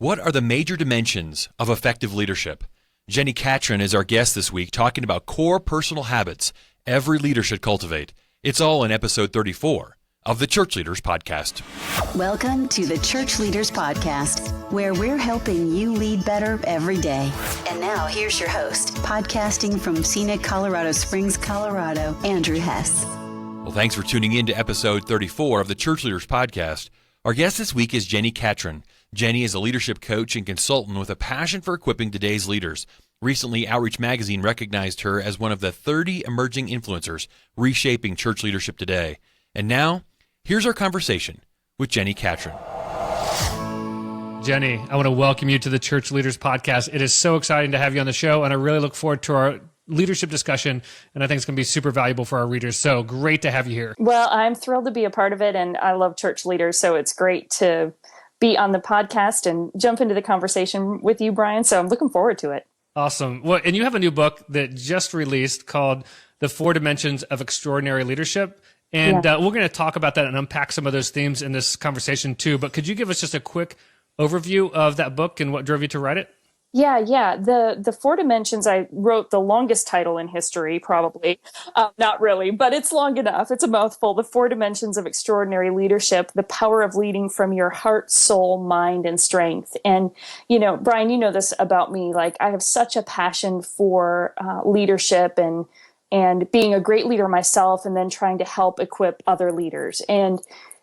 What are the major dimensions of effective leadership? Jenni Catron is our guest this week, talking about core personal habits every leader should cultivate. It's all in episode 34 of the Church Leaders Podcast. Welcome to the Church Leaders Podcast, where we're helping you lead better every day. And now here's your host, podcasting from scenic Colorado Springs, Colorado, Andrew Hess. Well, thanks for tuning in to episode 34 of the Church Leaders Podcast. Our guest this week is Jenni Catron. Jenni is a leadership coach and consultant with a passion for equipping today's leaders. Recently, Outreach Magazine recognized her as one of the 30 emerging influencers reshaping church leadership today. And now, here's our conversation with Jenni Catron. Jenni, I want to welcome you to the Church Leaders Podcast. It is so exciting to have you on the show, and I really look forward to our leadership discussion, and I think it's going to be super valuable for our readers. So great to have you here. Well, I'm thrilled to be a part of it, and I love church leaders, so it's great to be on the podcast and jump into the conversation with you, Brian. So I'm looking forward to it. Awesome. Well, and you have a new book that just released called The 4 Dimensions of Extraordinary Leadership. And we're going to talk about that and unpack some of those themes in this conversation too. But could you give us just a quick overview of that book and what drove you to write it? Yeah. The 4 dimensions, I wrote the longest title in history, probably. Not really, but it's long enough. It's a mouthful. The 4 dimensions of extraordinary leadership, the power of leading from your heart, soul, mind, and strength. And, Brian, you know this about me. Like, I have such a passion for leadership and being a great leader myself, and then trying to help equip other leaders. And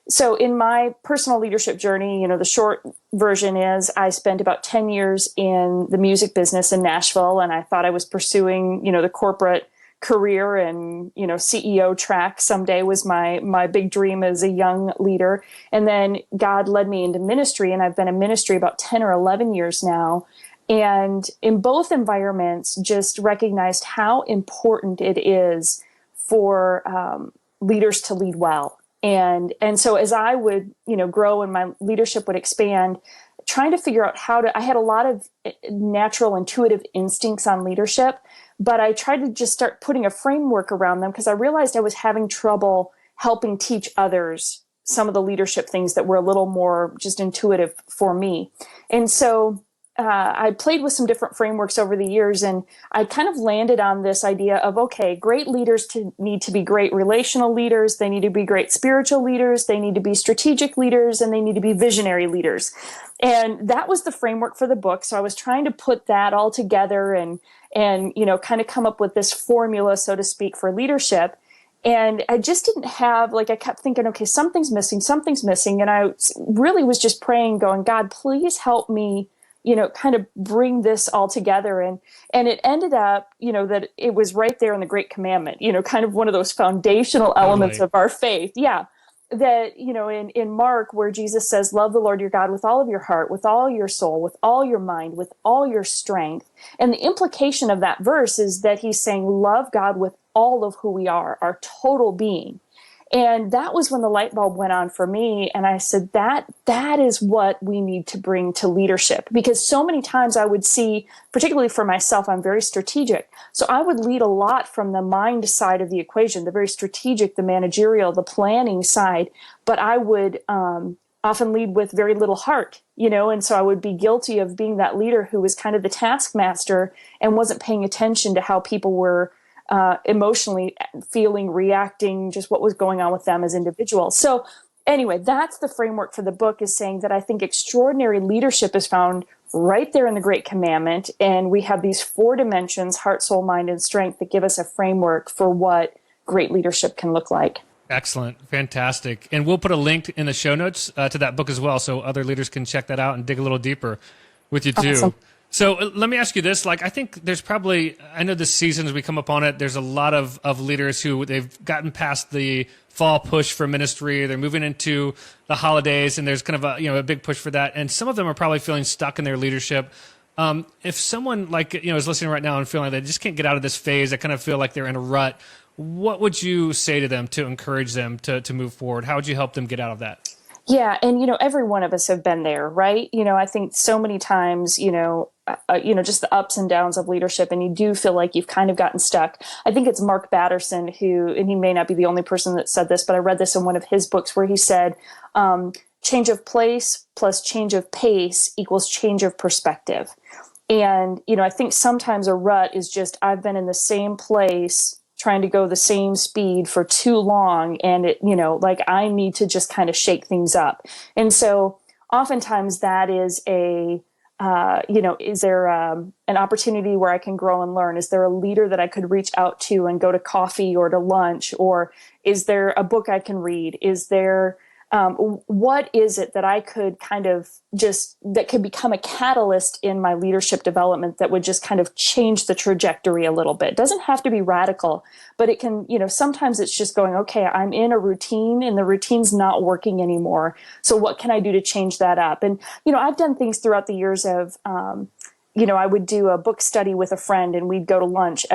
so in my personal leadership journey, the short version is I spent about 10 years in the music business in Nashville, and I thought I was pursuing, the corporate career and, CEO track someday was my big dream as a young leader. And then God led me into ministry, and I've been in ministry about 10 or 11 years now. And in both environments, just recognized how important it is for leaders to lead well. And so as I would, grow and my leadership would expand, trying to figure out I had a lot of natural intuitive instincts on leadership, but I tried to just start putting a framework around them because I realized I was having trouble helping teach others some of the leadership things that were a little more just intuitive for me. And so I played with some different frameworks over the years, and I kind of landed on this idea of, okay, great leaders need to be great relational leaders. They need to be great spiritual leaders. They need to be strategic leaders, and they need to be visionary leaders. And that was the framework for the book. So I was trying to put that all together and kind of come up with this formula, so to speak, for leadership. And I just didn't have, I kept thinking, okay, something's missing. And I really was just praying, going, God, please help me kind of bring this all together. And it ended up, that it was right there in the Great Commandment, kind of one of those foundational elements of our faith. Yeah. That, in Mark, where Jesus says, love the Lord your God with all of your heart, with all your soul, with all your mind, with all your strength. And the implication of that verse is that he's saying, love God with all of who we are, our total being. And that was when the light bulb went on for me. And I said, that is what we need to bring to leadership. Because so many times I would see, particularly for myself, I'm very strategic. So I would lead a lot from the mind side of the equation, the very strategic, the managerial, the planning side. But I would often lead with very little heart, and so I would be guilty of being that leader who was kind of the taskmaster and wasn't paying attention to how people were emotionally feeling, reacting, just what was going on with them as individuals. So anyway, that's the framework for the book, is saying that I think extraordinary leadership is found right there in the Great Commandment. And we have these 4 dimensions, heart, soul, mind, and strength, that give us a framework for what great leadership can look like. Excellent. Fantastic. And we'll put a link in the show notes to that book as well, so other leaders can check that out and dig a little deeper with you too. Awesome. So let me ask you this, I think there's probably, I know this season as we come upon it, there's a lot of leaders who they've gotten past the fall push for ministry, they're moving into the holidays, and there's kind of a big push for that. And some of them are probably feeling stuck in their leadership. If someone is listening right now and feeling like they just can't get out of this phase, they kind of feel like they're in a rut, what would you say to them to encourage them to move forward? How would you help them get out of that? Yeah. And, every one of us have been there, right? I think so many times, just the ups and downs of leadership, and you do feel like you've kind of gotten stuck. I think it's Mark Batterson who, and he may not be the only person that said this, but I read this in one of his books where he said, change of place plus change of pace equals change of perspective. And, I think sometimes a rut is just, I've been in the same place trying to go the same speed for too long. And I need to just kind of shake things up. And so oftentimes that is is there an opportunity where I can grow and learn? Is there a leader that I could reach out to and go to coffee or to lunch? Or is there a book I can read? Is there, what is it that I could that could become a catalyst in my leadership development that would just kind of change the trajectory a little bit? It doesn't have to be radical, but it can, sometimes it's just going, okay, I'm in a routine and the routine's not working anymore. So what can I do to change that up? And, I've done things throughout the years of, I would do a book study with a friend and we'd go to lunch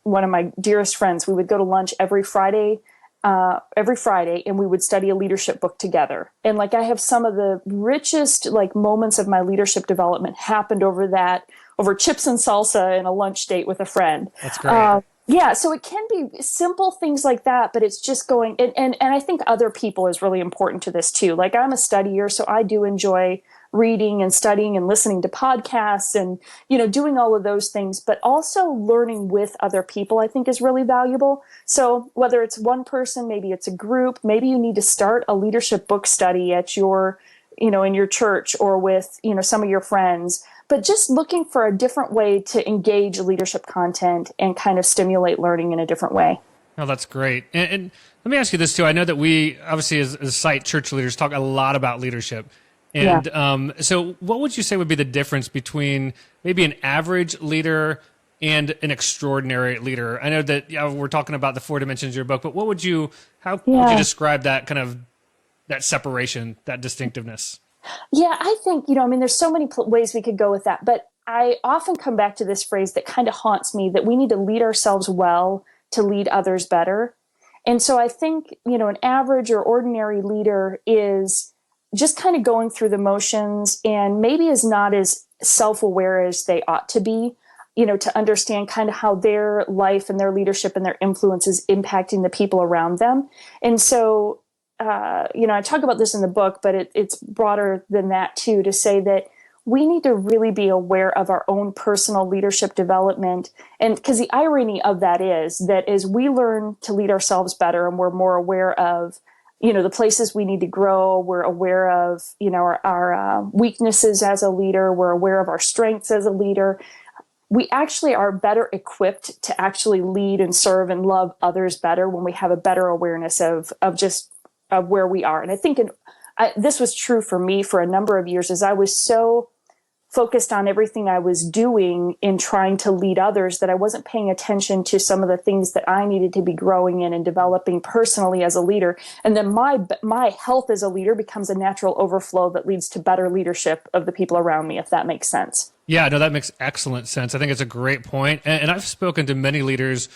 one of my dearest friends, we would go to lunch every Friday, and we would study a leadership book together. And I have some of the richest moments of my leadership development happened over chips and salsa and a lunch date with a friend. That's great. Yeah. So it can be simple things like that, but it's just going, and I think other people is really important to this too. I'm a studier, so I do enjoy reading and studying and listening to podcasts and, doing all of those things, but also learning with other people, I think is really valuable. So whether it's one person, maybe it's a group, maybe you need to start a leadership book study at your, in your church or with, some of your friends, but just looking for a different way to engage leadership content and kind of stimulate learning in a different way. Oh, that's great. And let me ask you this too. I know that we obviously as a site, Church Leaders, talk a lot about leadership. And so what would you say would be the difference between maybe an average leader and an extraordinary leader? I know that we're talking about the 4 dimensions of your book, but how would you describe that kind of that separation, that distinctiveness? Yeah, I think, there's so many ways we could go with that, but I often come back to this phrase that kind of haunts me, that we need to lead ourselves well to lead others better. And so I think, an average or ordinary leader is just kind of going through the motions and maybe is not as self-aware as they ought to be, to understand kind of how their life and their leadership and their influence is impacting the people around them. And so, I talk about this in the book, but it's broader than that too, to say that we need to really be aware of our own personal leadership development. And because the irony of that is that as we learn to lead ourselves better and we're more aware of the places we need to grow, we're aware of, our weaknesses as a leader, we're aware of our strengths as a leader. We actually are better equipped to actually lead and serve and love others better when we have a better awareness of where we are. And I think this was true for me for a number of years, as I was so focused on everything I was doing in trying to lead others that I wasn't paying attention to some of the things that I needed to be growing in and developing personally as a leader. And then my health as a leader becomes a natural overflow that leads to better leadership of the people around me, if that makes sense. Yeah, no, that makes excellent sense. I think it's a great point. And I've spoken to many leaders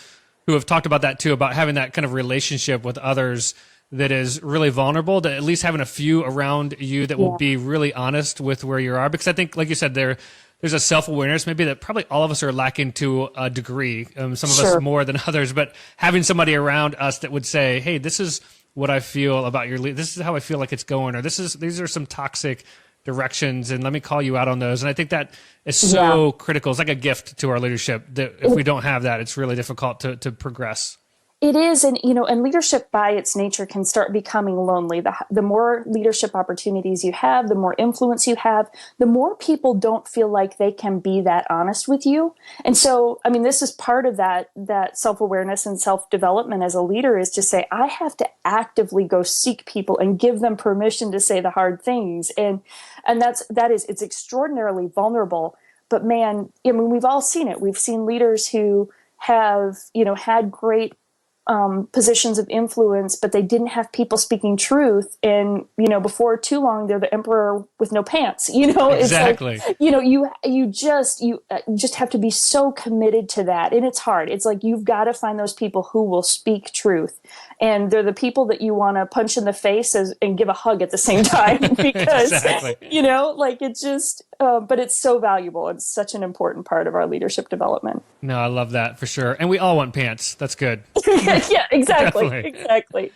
who have talked about that too, about having that kind of relationship with others that is really vulnerable, to at least having a few around you that will be really honest with where you are. Because I think, like you said, there's a self-awareness maybe that probably all of us are lacking to a degree, some of us more than others, but having somebody around us that would say, hey, this is what I feel about your lead. This is how I feel like it's going, or these are some toxic directions, and let me call you out on those. And I think that is so critical. It's like a gift to our leadership that if we don't have that, it's really difficult to progress. It is, and and leadership by its nature can start becoming lonely. The more leadership opportunities you have, the more influence you have, the more people don't feel like they can be that honest with you. And so, this is part of that self-awareness and self-development as a leader, is to say, I have to actively go seek people and give them permission to say the hard things. And it's extraordinarily vulnerable. But man, we've all seen it. We've seen leaders who have, had great positions of influence, but they didn't have people speaking truth. And, before too long, they're the emperor with no pants, Exactly. It's like, you just have to be so committed to that. And it's hard. It's like, you've got to find those people who will speak truth. And they're the people that you want to punch in the face and give a hug at the same time, because, it's just, but it's so valuable. It's such an important part of our leadership development. No, I love that for sure. And we all want pants. That's good. We Yeah, exactly. Definitely. Exactly.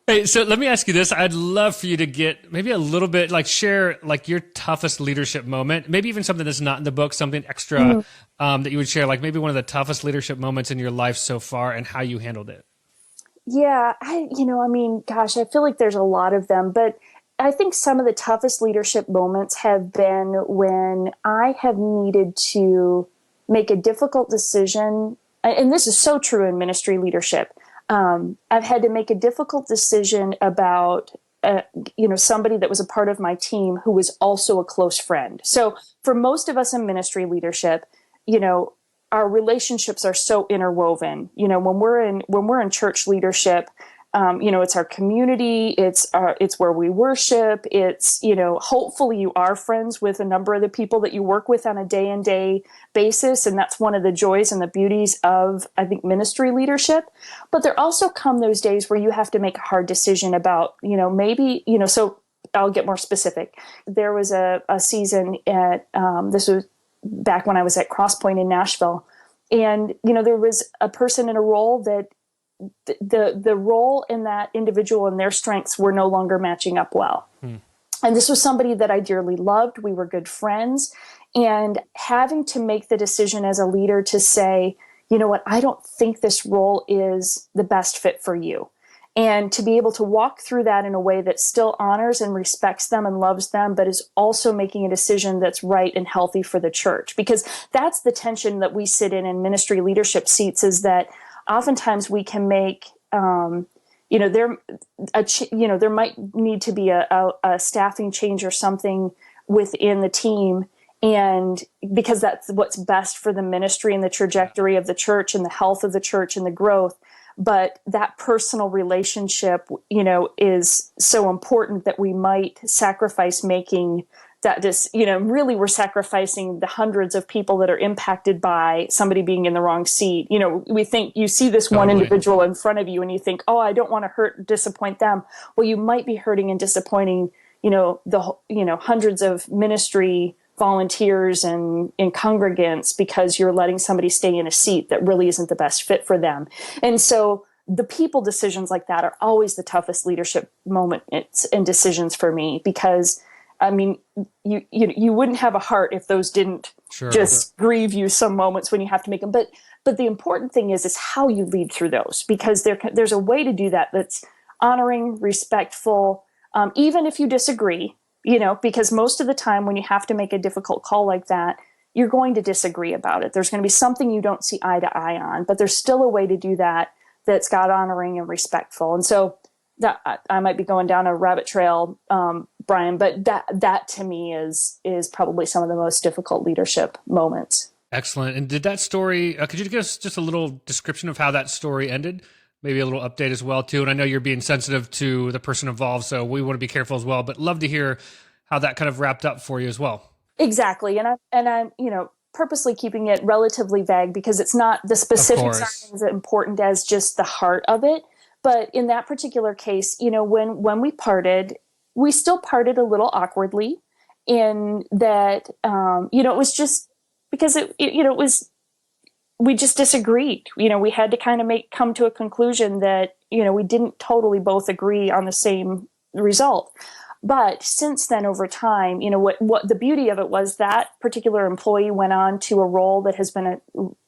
Hey, so let me ask you this. I'd love for you to get maybe a little bit, like share like your toughest leadership moment, maybe even something that's not in the book, something extra that you would share, like maybe one of the toughest leadership moments in your life so far and how you handled it. Yeah, gosh, I feel like there's a lot of them, but I think some of the toughest leadership moments have been when I have needed to make a difficult decision. And this is so true in ministry leadership. I've had to make a difficult decision about, somebody that was a part of my team who was also a close friend. So for most of us in ministry leadership, our relationships are so interwoven. When we're in church leadership, it's our community, it's where we worship. It's, hopefully you are friends with a number of the people that you work with on a day in day basis. And that's one of the joys and the beauties of, I think, ministry leadership. But there also come those days where you have to make a hard decision about, so I'll get more specific. There was a season this was back when I was at Crosspoint in Nashville. And, there was a person in a role that the role in that individual and their strengths were no longer matching up well. And this was somebody that I dearly loved. We were good friends. And having to make the decision as a leader to say, you know what, I don't think this role is the best fit for you. And to be able to walk through that in a way that still honors and respects them and loves them, but is also making a decision that's right and healthy for the church. Because that's the tension that we sit in ministry leadership seats, is that oftentimes we can make, there might need to be a staffing change or something within the team. And because that's what's best for the ministry and the trajectory of the church and the health of the church and the growth. But that personal relationship, is so important that we might sacrifice making that really we're sacrificing the hundreds of people that are impacted by somebody being in the wrong seat. We think you see this one individual in front of you and you think, oh, I don't want to hurt, disappoint them. Well, you might be hurting and disappointing, hundreds of ministry volunteers and congregants because you're letting somebody stay in a seat that really isn't the best fit for them. And so the people decisions like that are always the toughest leadership moments and decisions for me, because you wouldn't have a heart if those didn't just grieve you some moments when you have to make them. But the important thing is how you lead through those, because there's a way to do that that's honoring, respectful, even if you disagree. Because most of the time when you have to make a difficult call like that, you're going to disagree about it. There's going to be something you don't see eye to eye on, but there's still a way to do that that's God honoring and respectful. And so that I might be going down a rabbit trail, Brian, but that to me is probably some of the most difficult leadership moments. Excellent. And did that story, could you give us just a little description of how that story ended? Maybe a little update as well, too. And I know you're being sensitive to the person involved, so we want to be careful as well, but love to hear how that kind of wrapped up for you as well. Exactly. And I'm purposely keeping it relatively vague because it's not the specifics aren't as important as just the heart of it. But in that particular case, when we parted, we still parted a little awkwardly in that, it was just because it was, we just disagreed. We had to kind of come to a conclusion that, we didn't totally both agree on the same result. But since then, over time, what the beauty of it was that particular employee went on to a role that has been a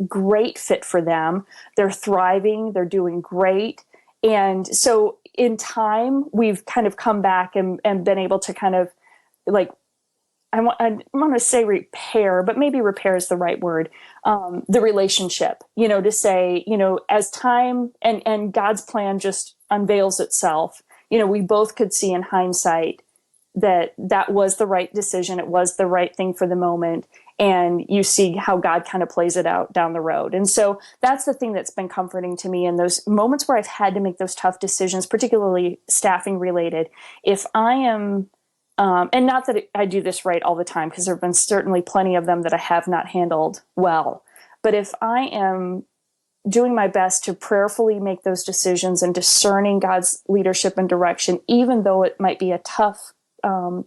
great fit for them. They're thriving. They're doing great. And so in time, we've kind of come back and been able to kind of I want to say repair, but maybe repair is the right word. The relationship, to say, as time and God's plan just unveils itself, we both could see in hindsight that was the right decision. It was the right thing for the moment. And you see how God kind of plays it out down the road. And so that's the thing that's been comforting to me in those moments where I've had to make those tough decisions, particularly staffing related. If I am, and not that I do this right all the time, because there have been certainly plenty of them that I have not handled well. But if I am doing my best to prayerfully make those decisions and discerning God's leadership and direction, even though it might be a tough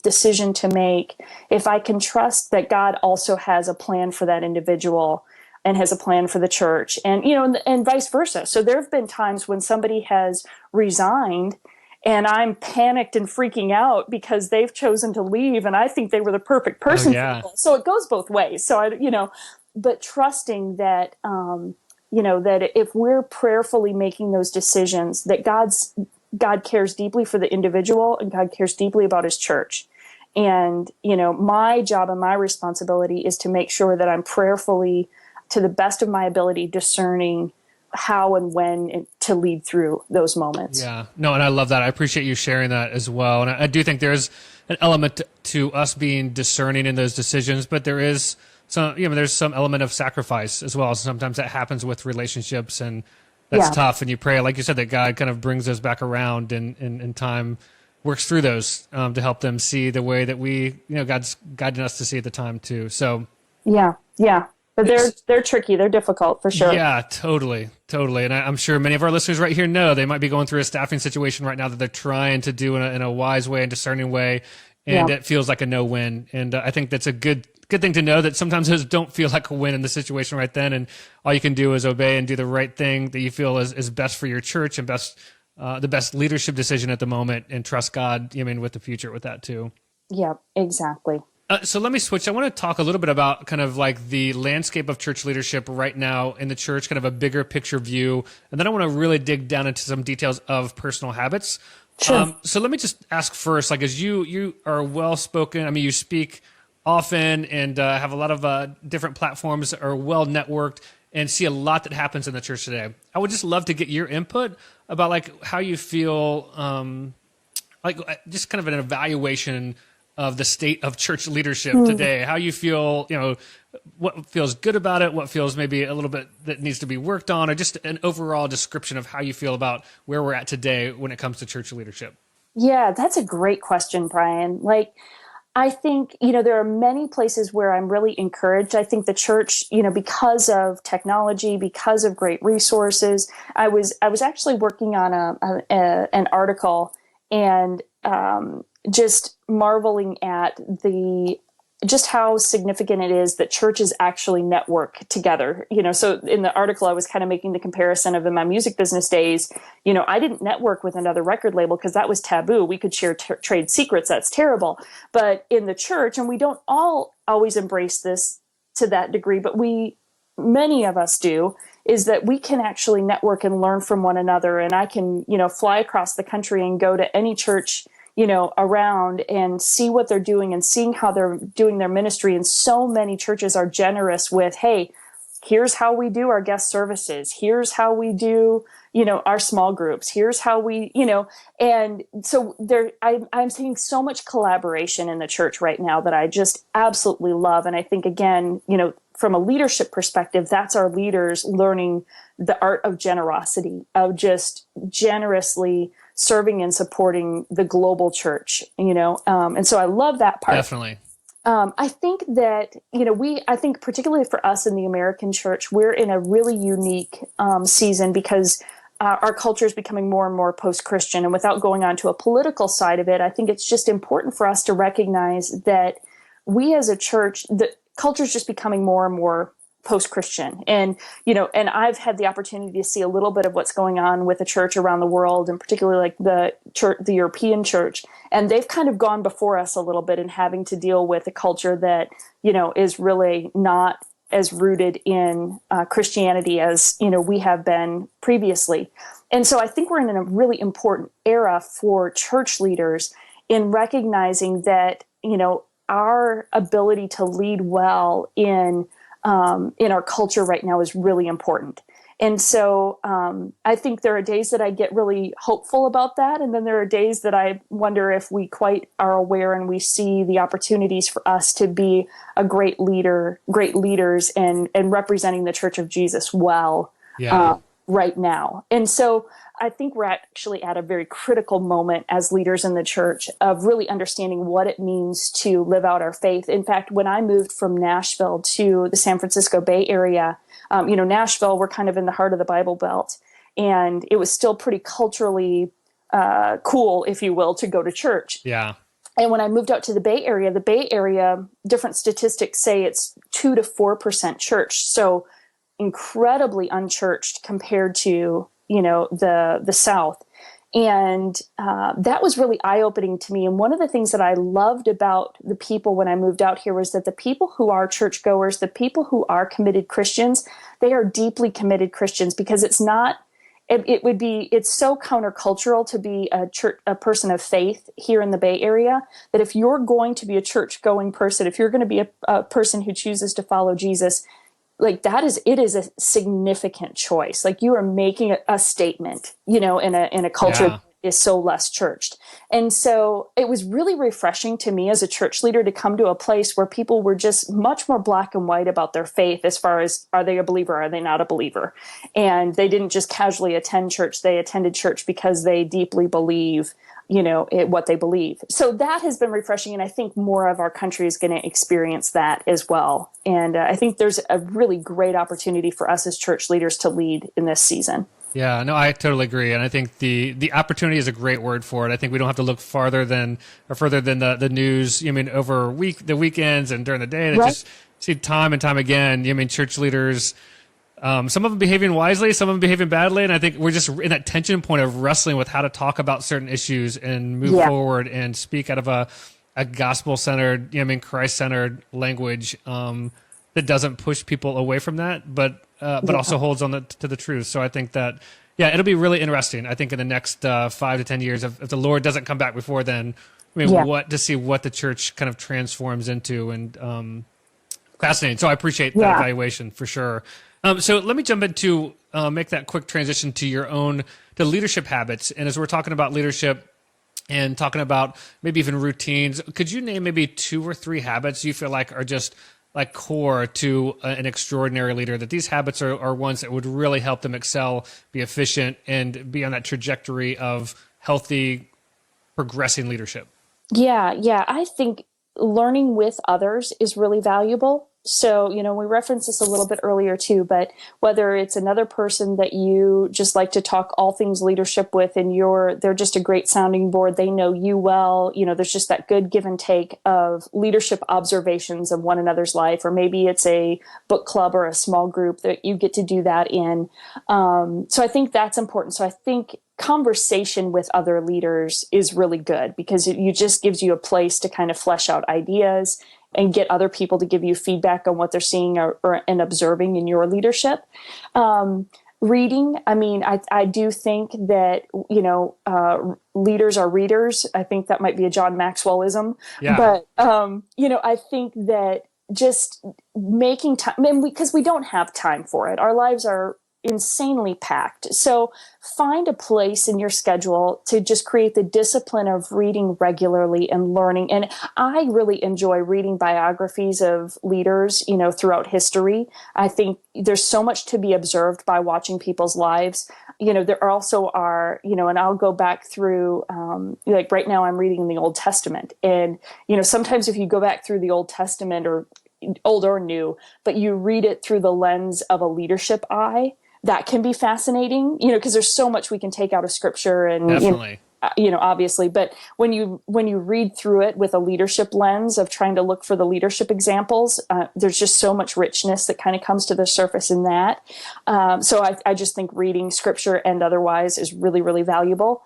decision to make, if I can trust that God also has a plan for that individual, and has a plan for the church, and and vice versa. So there have been times when somebody has resigned and I'm panicked and freaking out because they've chosen to leave and I think they were the perfect person. So it goes both ways. So but trusting that, that if we're prayerfully making those decisions, that God cares deeply for the individual and God cares deeply about his church. And, my job and my responsibility is to make sure that I'm prayerfully, to the best of my ability, discerning how and when to lead through those moments. Yeah, no, and I love that. I appreciate you sharing that as well. And I do think there's an element to us being discerning in those decisions, but there is there's some element of sacrifice as well. Sometimes that happens with relationships, and that's tough. And you pray, like you said, that God kind of brings those back around and in time works through those to help them see the way that God's guiding us to see at the time too. So yeah. But they're tricky. They're difficult for sure. Yeah, totally. And I'm sure many of our listeners right here know they might be going through a staffing situation right now that they're trying to do in a wise way and discerning way, and it feels like a no-win. And I think that's a good thing to know, that sometimes those don't feel like a win in the situation right then, and all you can do is obey and do the right thing that you feel is best for your church and the best leadership decision at the moment, and trust God, with the future with that too. Yeah, exactly. So let me switch. I want to talk a little bit about kind of like the landscape of church leadership right now in the church, kind of a bigger picture view. And then I want to really dig down into some details of personal habits. Sure. So let me just ask first, like, as you are well-spoken, you speak often and have a lot of different platforms, are well-networked, and see a lot that happens in the church today. I would just love to get your input about like how you feel, just kind of an evaluation of the state of church leadership today, how you feel, what feels good about it, what feels maybe a little bit that needs to be worked on, or just an overall description of how you feel about where we're at today when it comes to church leadership. Yeah, that's a great question, Brian. I think, there are many places where I'm really encouraged. I think the church, because of technology, because of great resources, I was actually working on an article and just marveling at just how significant it is that churches actually network together. So in the article, I was kind of making the comparison of in my music business days, I didn't network with another record label because that was taboo. We could share trade secrets. That's terrible. But in the church, and we don't all always embrace this to that degree, but many of us do, is that we can actually network and learn from one another. And I can, fly across the country and go to any church around and see what they're doing and seeing how they're doing their ministry. And so many churches are generous with, hey, here's how we do our guest services. Here's how we do, our small groups. Here's how we, and so I'm seeing so much collaboration in the church right now that I just absolutely love. And I think, again, from a leadership perspective, that's our leaders learning the art of generosity, of just generously serving and supporting the global church, and so I love that part. Definitely. I think that, I think particularly for us in the American church, we're in a really unique season because our culture is becoming more and more post-Christian. And without going on to a political side of it, I think it's just important for us to recognize that we as a church, the culture is just becoming more and more post-Christian. And, and I've had the opportunity to see a little bit of what's going on with the church around the world, and particularly like the European church. And they've kind of gone before us a little bit in having to deal with a culture that, is really not as rooted in Christianity as, we have been previously. And so I think we're in a really important era for church leaders in recognizing that, our ability to lead well in our culture right now is really important. And so I think there are days that I get really hopeful about that. And then there are days that I wonder if we quite are aware and we see the opportunities for us to be a great leaders and representing the Church of Jesus well right now. And so I think we're actually at a very critical moment as leaders in the church of really understanding what it means to live out our faith. In fact, when I moved from Nashville to the San Francisco Bay Area, Nashville, we're kind of in the heart of the Bible Belt, and it was still pretty culturally cool, if you will, to go to church. Yeah. And when I moved out to the Bay Area, different statistics say it's 2 to 4% church. So incredibly unchurched compared to, the South. And that was really eye-opening to me. And one of the things that I loved about the people when I moved out here was that the people who are churchgoers, the people who are committed Christians, they are deeply committed Christians, because it's so countercultural to be a person of faith here in the Bay Area, that if you're going to be a church-going person, if you're going to be a person who chooses to follow Jesus, like it is a significant choice. Like, you are making a statement, in a culture that is so less churched. And so it was really refreshing to me as a church leader to come to a place where people were just much more black and white about their faith, as far as, are they a believer? Are they not a believer? And they didn't just casually attend church. They attended church because they deeply believe what they believe. So that has been refreshing. And I think more of our country is going to experience that as well. And I think there's a really great opportunity for us as church leaders to lead in this season. Yeah, no, I totally agree. And I think the opportunity is a great word for it. I think we don't have to look further than the news. Over the weekends and during the day, right? Just see time and time again. Church leaders, some of them behaving wisely, some of them behaving badly. And I think we're just in that tension point of wrestling with how to talk about certain issues and move forward and speak out of a gospel-centered, Christ-centered language that doesn't push people away from that, but also holds on to the truth. So I think that, it'll be really interesting. I think in the next 5 to 10 years, if the Lord doesn't come back before then, to see what the church kind of transforms into, and fascinating. So I appreciate that evaluation for sure. So let me jump into make that quick transition to to leadership habits. And as we're talking about leadership and talking about maybe even routines, could you name maybe 2 or 3 habits you feel like are just like core to an extraordinary leader, that these habits are ones that would really help them excel, be efficient, and be on that trajectory of healthy, progressing leadership? Yeah. I think learning with others is really valuable. So, we referenced this a little bit earlier too, but whether it's another person that you just like to talk all things leadership with, and they're just a great sounding board, they know you well, there's just that good give and take of leadership observations of one another's life, or maybe it's a book club or a small group that you get to do that in. So I think that's important. So I think conversation with other leaders is really good, because it just gives you a place to kind of flesh out ideas and get other people to give you feedback on what they're seeing and observing in your leadership. Reading, I do think that, leaders are readers. I think that might be a John Maxwellism. Yeah. But, I think that just making time, because we don't have time for it. Our lives are insanely packed. So find a place in your schedule to just create the discipline of reading regularly and learning. And I really enjoy reading biographies of leaders, throughout history. I think there's so much to be observed by watching people's lives. There also are, and I'll go back through, like right now I'm reading the Old Testament. And, sometimes if you go back through the Old Testament, or old or new, but you read it through the lens of a leadership eye, that can be fascinating, because there's so much we can take out of scripture, and definitely, obviously, but when you read through it with a leadership lens of trying to look for the leadership examples, there's just so much richness that kind of comes to the surface in that. So I just think reading scripture and otherwise is really, really valuable.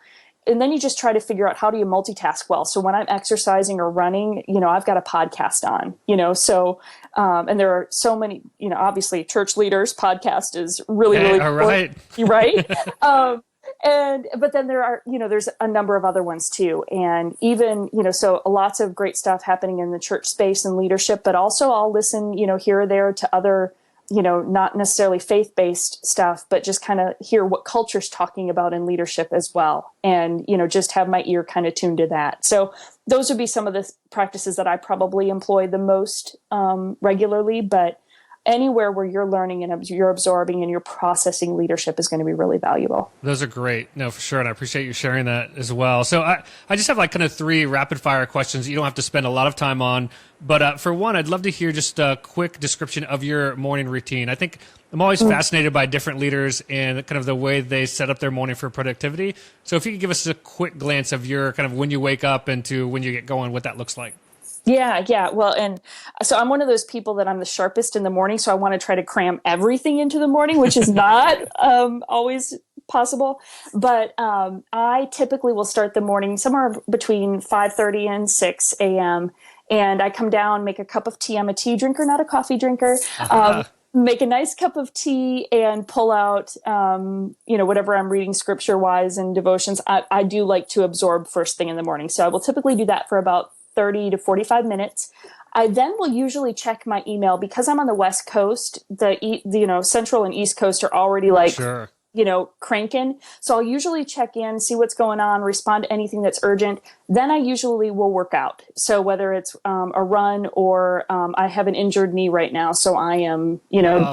And then you just try to figure out, how do you multitask well? So when I'm exercising or running, I've got a podcast on, so, and there are so many, obviously Church Leaders podcast is really, really all right. Right. But then there are, there's a number of other ones too. And even, so lots of great stuff happening in the church space and leadership, but also I'll listen, here or there to other, not necessarily faith-based stuff, but just kind of hear what culture's talking about in leadership as well. And, just have my ear kind of tuned to that. So those would be some of the practices that I probably employ the most regularly, but anywhere where you're learning and you're absorbing and you're processing leadership is going to be really valuable. Those are great. No, for sure. And I appreciate you sharing that as well. So I just have like kind of 3 rapid fire questions that you don't have to spend a lot of time on. But for one, I'd love to hear just a quick description of your morning routine. I think I'm always fascinated by different leaders and kind of the way they set up their morning for productivity. So if you could give us a quick glance of your kind of when you wake up into when you get going, what that looks like. Yeah. Well, and so I'm one of those people that I'm the sharpest in the morning. So I want to try to cram everything into the morning, which is not always possible. But I typically will start the morning somewhere between 5:30 and 6 a.m. And I come down, make a cup of tea. I'm a tea drinker, not a coffee drinker. Make a nice cup of tea and pull out, whatever I'm reading scripture wise and devotions. I do like to absorb first thing in the morning. So I will typically do that for about 30 to 45 minutes. I then will usually check my email because I'm on the West Coast. The Central and East Coast are already Sure. Cranking. So I'll usually check in, see what's going on, respond to anything that's urgent. Then I usually will work out. So whether it's a run or I have an injured knee right now, so I am,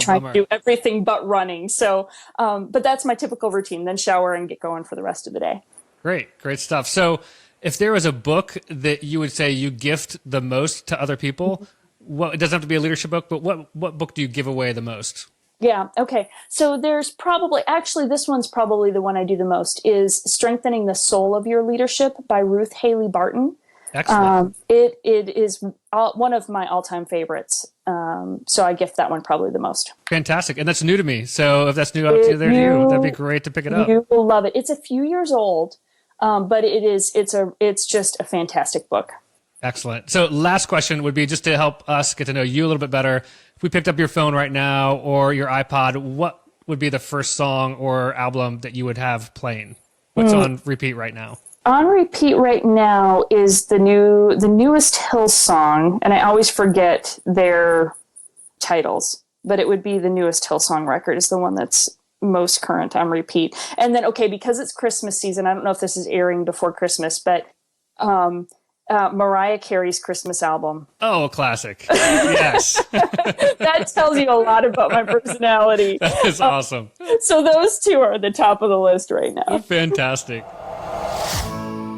trying to do everything but running. So, but that's my typical routine. Then shower and get going for the rest of the day. Great stuff. So if there was a book that you would say you gift the most to other people, it doesn't have to be a leadership book, but what book do you give away the most? Yeah. Okay. So there's this one's probably the one I do the most, is Strengthening the Soul of Your Leadership by Ruth Haley Barton. Excellent. It is one of my all-time favorites. So I gift that one probably the most. Fantastic. And that's new to me. So if that's new up to you, that'd be great to pick it up. You will love it. It's a few years old, but it's just a fantastic book. Excellent. So last question would be just to help us get to know you a little bit better. If we picked up your phone right now or your iPod, what would be the first song or album that you would have playing? What's on repeat right now? On repeat right now is the newest Hillsong, and I always forget their titles, but it would be the newest Hillsong record is the one that's most current on repeat. And then, because it's Christmas season, I don't know if this is airing before Christmas, but Mariah Carey's Christmas album. Oh, a classic. Yes. That tells you a lot about my personality. That is awesome. So those two are at the top of the list right now. Fantastic.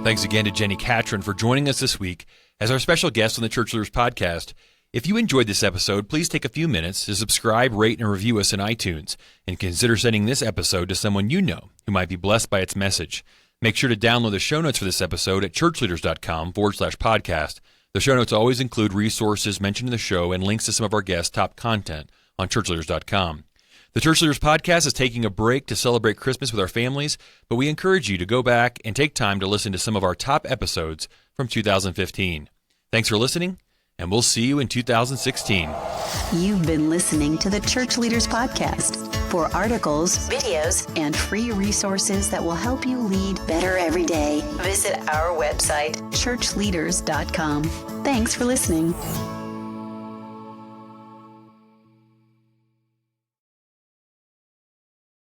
Thanks again to Jenni Catron for joining us this week as our special guest on the Church Leaders Podcast. If you enjoyed this episode, please take a few minutes to subscribe, rate, and review us in iTunes, and consider sending this episode to someone you know who might be blessed by its message. Make sure to download the show notes for this episode at ChurchLeaders.com/podcast. The show notes always include resources mentioned in the show and links to some of our guests' top content on ChurchLeaders.com. The Church Leaders Podcast is taking a break to celebrate Christmas with our families, but we encourage you to go back and take time to listen to some of our top episodes from 2015. Thanks for listening, and we'll see you in 2016. You've been listening to the Church Leaders Podcast. For articles, videos, and free resources that will help you lead better every day, visit our website, ChurchLeaders.com. Thanks for listening.